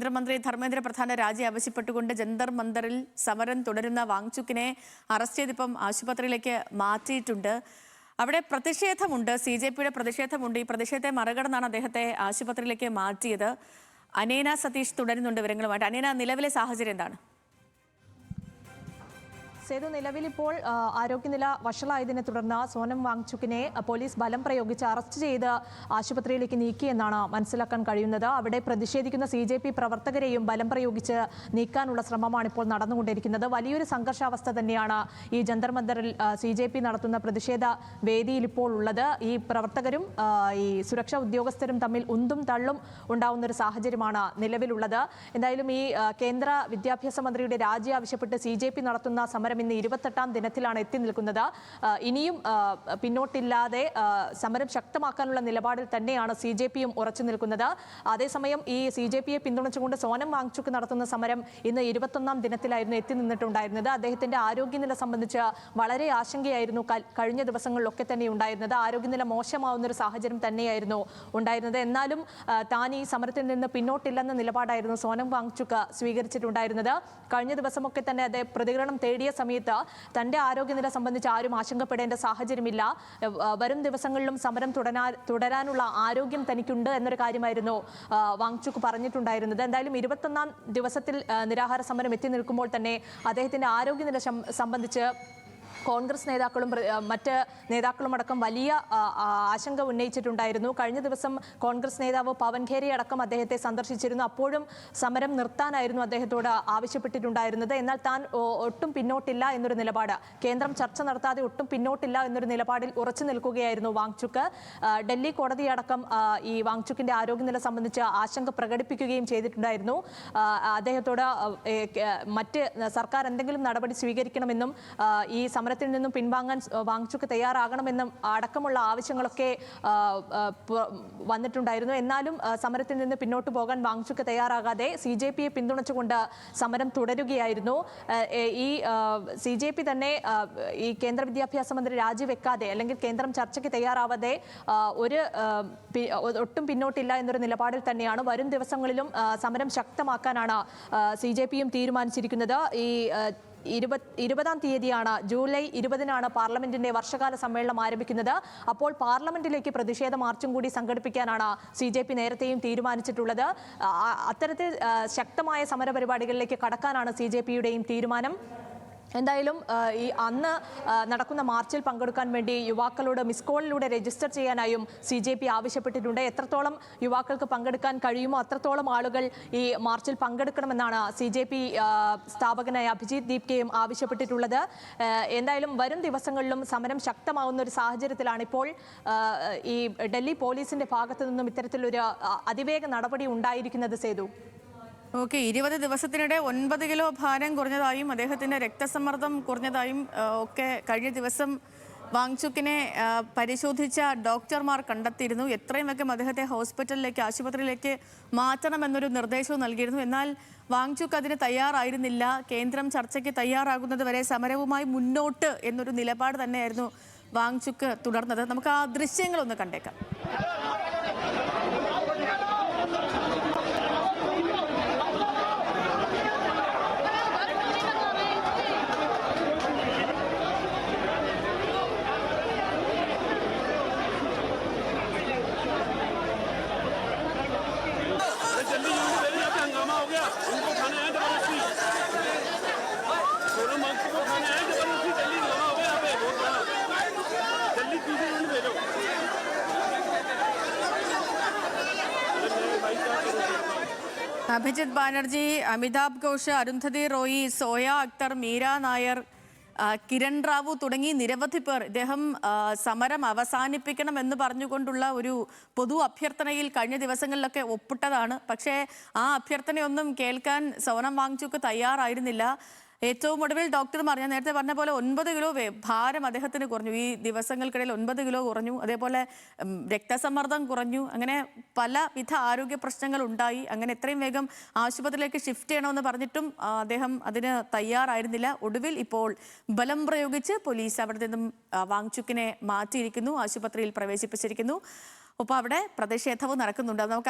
കേന്ദ്രമന്ത്രി ധർമ്മേന്ദ്ര പ്രധാന്റെ രാജി ആവശ്യപ്പെട്ടുകൊണ്ട് ജന്തർ മന്ദറിൽ സമരം തുടരുന്ന വാങ്ചുക്കിനെ അറസ്റ്റ് ചെയ്തിപ്പം ആശുപത്രിയിലേക്ക് മാറ്റിയിട്ടുണ്ട്. അവിടെ പ്രതിഷേധമുണ്ട്, CJPയുടെ പ്രതിഷേധമുണ്ട്. ഈ പ്രതിഷേധത്തെ മറികടന്നാണ് അദ്ദേഹത്തെ ആശുപത്രിയിലേക്ക് മാറ്റിയത്. അനേന സതീഷ് തുടരുന്നുണ്ട് വിവരങ്ങളുമായിട്ട്. അനേന, നിലവിലെ സാഹചര്യം എന്താണ്? സേതു, നിലവിൽ ഇപ്പോൾ ആരോഗ്യനില വഷളായതിനെ തുടർന്ന് സോനം വാങ്ചുക്കിനെ പോലീസ് ബലം പ്രയോഗിച്ച് അറസ്റ്റ് ചെയ്ത് ആശുപത്രിയിലേക്ക് നീക്കിയെന്നാണ് മനസ്സിലാക്കാൻ കഴിയുന്നത്. അവിടെ പ്രതിഷേധിക്കുന്ന CJP പ്രവർത്തകരെയും ബലം പ്രയോഗിച്ച് നീക്കാനുള്ള ശ്രമമാണ് ഇപ്പോൾ നടന്നുകൊണ്ടിരിക്കുന്നത്. വലിയൊരു സംഘർഷാവസ്ഥ തന്നെയാണ് ഈ ജന്തർ മന്ദറിൽ CJP നടത്തുന്ന പ്രതിഷേധ വേദിയിൽ ഇപ്പോൾ ഉള്ളത്. ഈ പ്രവർത്തകരും ഈ സുരക്ഷാ ഉദ്യോഗസ്ഥരും തമ്മിൽ ഉന്തും തള്ളും ഉണ്ടാവുന്ന ഒരു സാഹചര്യമാണ് നിലവിലുള്ളത്. എന്തായാലും ഈ കേന്ദ്ര വിദ്യാഭ്യാസ മന്ത്രിയുടെ രാജി ആവശ്യപ്പെട്ട് CJP നടത്തുന്ന സമരം ഇന്ന് 28ാം ദിനത്തിലാണ് എത്തി നിൽക്കുന്നത്. ഇനിയും പിന്നോട്ടില്ലാതെ സമരം ശക്തമാക്കാനുള്ള നിലപാടിൽ തന്നെയാണ് CJPയും ഉറച്ചു നിൽക്കുന്നത്. അതേസമയം ഈ CJPയെ പിന്തുണച്ചുകൊണ്ട് സോനം വാങ്ചുക്ക് നടത്തുന്ന സമരം ഇന്ന് 21ാം ദിനത്തിലായിരുന്നു എത്തി നിന്നിട്ടുണ്ടായിരുന്നത്. അദ്ദേഹത്തിന്റെ ആരോഗ്യനില സംബന്ധിച്ച് വളരെ ആശങ്കയായിരുന്നു കഴിഞ്ഞ ദിവസങ്ങളിലൊക്കെ തന്നെ ഉണ്ടായിരുന്നത്. ആരോഗ്യനില മോശമാവുന്ന ഒരു സാഹചര്യം തന്നെയായിരുന്നു ഉണ്ടായിരുന്നത്. എന്നാലും താൻ ഈ സമരത്തിൽ നിന്ന് പിന്നോട്ടില്ലെന്ന നിലപാടായിരുന്നു സോനം വാങ്ചുക്ക് സ്വീകരിച്ചിട്ടുണ്ടായിരുന്നത്. കഴിഞ്ഞ ദിവസമൊക്കെ തന്നെ അദ്ദേഹം പ്രതികരണം തേടിയ സമയത്ത് തന്റെ ആരോഗ്യനില സംബന്ധിച്ച് ആരും ആശങ്കപ്പെടേണ്ട സാഹചര്യമില്ല, വരും ദിവസങ്ങളിലും സമരം തുടരാനുള്ള ആരോഗ്യം തനിക്കുണ്ട് എന്നൊരു കാര്യമായിരുന്നു വാങ്ചുക്ക് പറഞ്ഞിട്ടുണ്ടായിരുന്നത്. എന്തായാലും 21ാം ദിവസത്തിൽ നിരാഹാര സമരം എത്തി നിൽക്കുമ്പോൾ തന്നെ അദ്ദേഹത്തിന്റെ ആരോഗ്യനില സംബന്ധിച്ച് കോൺഗ്രസ് നേതാക്കളും മറ്റ് നേതാക്കളും അടക്കം വലിയ ആശങ്ക ഉന്നയിച്ചിട്ടുണ്ടായിരുന്നു. കഴിഞ്ഞ ദിവസം കോൺഗ്രസ് നേതാവ് പവൻ ഖേരി അടക്കം അദ്ദേഹത്തെ സന്ദർശിച്ചിരുന്നു. അപ്പോഴും സമരം നിർത്താനായിരുന്നു അദ്ദേഹത്തോട് ആവശ്യപ്പെട്ടിട്ടുണ്ടായിരുന്നത്. എന്നാൽ താൻ ഒട്ടും പിന്നോട്ടില്ല എന്നൊരു നിലപാട്, കേന്ദ്രം ചർച്ച നടത്താതെ ഒട്ടും പിന്നോട്ടില്ല എന്നൊരു നിലപാടിൽ ഉറച്ചു നിൽക്കുകയായിരുന്നു വാങ്ചുക്ക്. ഡൽഹി കോടതിയടക്കം ഈ വാങ്ചുക്കിന്റെ ആരോഗ്യനില സംബന്ധിച്ച് ആശങ്ക പ്രകടിപ്പിക്കുകയും ചെയ്തിട്ടുണ്ടായിരുന്നു. അദ്ദേഹത്തോട് മറ്റ് സർക്കാർ എന്തെങ്കിലും നടപടി സ്വീകരിക്കണമെന്നും ഈ സമരത്തിൽ നിന്നും പിൻവാങ്ങാൻ വാങ്ചുക്ക് തയ്യാറാകണമെന്നും അടക്കമുള്ള ആവശ്യങ്ങളൊക്കെ വന്നിട്ടുണ്ടായിരുന്നു. എന്നാലും സമരത്തിൽ നിന്ന് പിന്നോട്ട് പോകാൻ വാങ്ചുക്ക് തയ്യാറാകാതെ CJPയെ പിന്തുണച്ചുകൊണ്ട് സമരം തുടരുകയായിരുന്നു. ഈ CJP തന്നെ ഈ കേന്ദ്ര വിദ്യാഭ്യാസ മന്ത്രി രാജിവെക്കാതെ അല്ലെങ്കിൽ കേന്ദ്രം ചർച്ചയ്ക്ക് തയ്യാറാവാതെ ഒട്ടും പിന്നോട്ടില്ല എന്നൊരു നിലപാടിൽ തന്നെയാണ്. വരും ദിവസങ്ങളിലും സമരം ശക്തമാക്കാനാണ് CJPയും തീരുമാനിച്ചിരിക്കുന്നത്. ഈ 20ാം തീയതിയാണ്, ജൂലൈ 20-നാണ് പാർലമെന്റിന്റെ വർഷകാല സമ്മേളനം ആരംഭിക്കുന്നത്. അപ്പോൾ പാർലമെന്റിലേക്ക് പ്രതിഷേധ മാർച്ചും കൂടി സംഘടിപ്പിക്കാനാണ് CJP നേരത്തെയും തീരുമാനിച്ചിട്ടുള്ളത്. അത്തരത്തിൽ ശക്തമായ സമരപരിപാടികളിലേക്ക് കടക്കാനാണ് CJPയുടെയും തീരുമാനം. എന്തായാലും ഈ അന്ന് നടക്കുന്ന മാർച്ചിൽ പങ്കെടുക്കാൻ വേണ്ടി യുവാക്കളോട് മിസ് കോളിലൂടെ രജിസ്റ്റർ ചെയ്യാനായും CJP ആവശ്യപ്പെട്ടിട്ടുണ്ട്. എത്രത്തോളം യുവാക്കൾക്ക് പങ്കെടുക്കാൻ കഴിയുമോ അത്രത്തോളം ആളുകൾ ഈ മാർച്ചിൽ പങ്കെടുക്കണമെന്നാണ് CJP സ്ഥാപകനായ അഭിജിത് ദീപ്കയും ആവശ്യപ്പെട്ടിട്ടുള്ളത്. എന്തായാലും വരും ദിവസങ്ങളിലും സമരം ശക്തമാവുന്ന ഒരു സാഹചര്യത്തിലാണ് ഇപ്പോൾ ഈ ഡൽഹി പോലീസിന്റെ ഭാഗത്തു നിന്നും ഇത്തരത്തിലൊരു അതിവേഗ നടപടി ഉണ്ടായിരിക്കുന്നത്. സേതു, ഓക്കെ, 20 ദിവസത്തിനിടെ 9 കിലോ ഭാരം കുറഞ്ഞതായും അദ്ദേഹത്തിന്റെ രക്തസമ്മർദ്ദം കുറഞ്ഞതായും ഒക്കെ കഴിഞ്ഞ ദിവസം വാങ്ചുക്കിനെ പരിശോധിച്ച ഡോക്ടർമാർ കണ്ടെത്തിയിരുന്നു. എത്രയും വേഗം അദ്ദേഹത്തെ ഹോസ്പിറ്റലിലേക്ക്, ആശുപത്രിയിലേക്ക് മാറ്റണമെന്നൊരു നിർദ്ദേശവും നൽകിയിരുന്നു. എന്നാൽ വാങ്ചുക്ക് അതിന് തയ്യാറായിരുന്നില്ല. കേന്ദ്രം ചർച്ചയ്ക്ക് തയ്യാറാകുന്നത് വരെ സമരവുമായി മുന്നോട്ട് എന്നൊരു നിലപാട് തന്നെയായിരുന്നു വാങ്ചുക്ക് തുടർന്നത്. നമുക്ക് ആ ദൃശ്യങ്ങളൊന്ന് കണ്ടേക്കാം. അഭിജിത് ബാനർജി, അമിതാഭ് ഘോഷ്, അരുന്ധതി റോയി, സോയ അക്തർ, മീര നായർ, കിരൺ റാവു തുടങ്ങി നിരവധി പേർ ഇദ്ദേഹം സമരം അവസാനിപ്പിക്കണം എന്ന് പറഞ്ഞുകൊണ്ടുള്ള ഒരു പൊതു അഭ്യർത്ഥനയിൽ കഴിഞ്ഞ ദിവസങ്ങളിലൊക്കെ ഒപ്പിട്ടതാണ്. പക്ഷേ ആ അഭ്യർത്ഥനയൊന്നും കേൾക്കാൻ സോനം വാങ്ചുക്ക് തയ്യാറായിരുന്നില്ല. ഏറ്റവും ഒടുവിൽ ഡോക്ടർമാർ, ഞാൻ നേരത്തെ പറഞ്ഞ പോലെ 9 കിലോ ഭാരം അദ്ദേഹത്തിന് കുറഞ്ഞു. ഈ ദിവസങ്ങൾക്കിടയിൽ 9 കിലോ കുറഞ്ഞു. അതേപോലെ രക്തസമ്മർദ്ദം കുറഞ്ഞു. അങ്ങനെ പലവിധ ആരോഗ്യ പ്രശ്നങ്ങൾ ഉണ്ടായി. അങ്ങനെ എത്രയും വേഗം ആശുപത്രിയിലേക്ക് ഷിഫ്റ്റ് ചെയ്യണമെന്ന് പറഞ്ഞിട്ടും അദ്ദേഹം അതിന് തയ്യാറായിരുന്നില്ല. ഒടുവിൽ ഇപ്പോൾ ബലം പ്രയോഗിച്ച് പോലീസ് അവിടെ നിന്നും വാങ്ചുക്കിനെ മാറ്റിയിരിക്കുന്നു, ആശുപത്രിയിൽ പ്രവേശിപ്പിച്ചിരിക്കുന്നു. ഒപ്പം അവിടെ പ്രതിഷേധവും നടക്കുന്നുണ്ട്. നമുക്ക്